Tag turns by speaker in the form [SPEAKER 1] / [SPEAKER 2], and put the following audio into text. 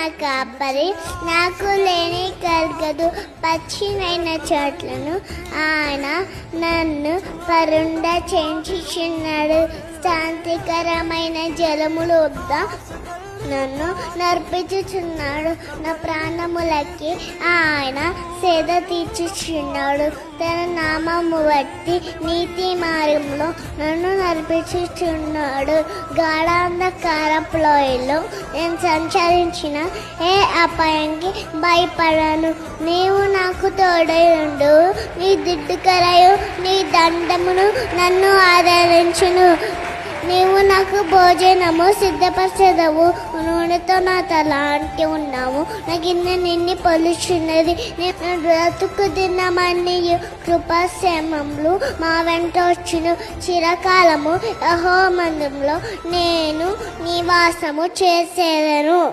[SPEAKER 1] కాపరి, నాకు లేని కలగదు పచ్చినైన చోట్లను ఆయన నన్ను పరుండ చేయించుచున్నాడు. శాంతికరమైన జలముల వద్ద నన్ను నర్పించుచున్నాడు. నా ప్రాణములకి ఆయన సేద తీర్చుచున్నాడు. తన నామము బట్టి నీతి మార్గంలో నన్ను నడిపించుచున్నాడు. గాఢాంధకారపు లోయలో నేను సంచరించిన ఏ అపాయానికి భయపడను. నీవు నాకు తోడై ఉండు. నీ దిద్దుకరయు నీ దండమును నన్ను ఆదరించును. నీవు నాకు భోజనము సిద్ధపరచదవు. నూనెతో నా తల అంటి ఉన్నాము. నా గిన్నె నిండి పొలుచున్నది. నేను బ్రతుకు దినమన్నీ కృపాక్షేమములు మా వెంట వచ్చును. చిరకాలము యెహోవా మందిరములో నేను నివాసము చేసేదను.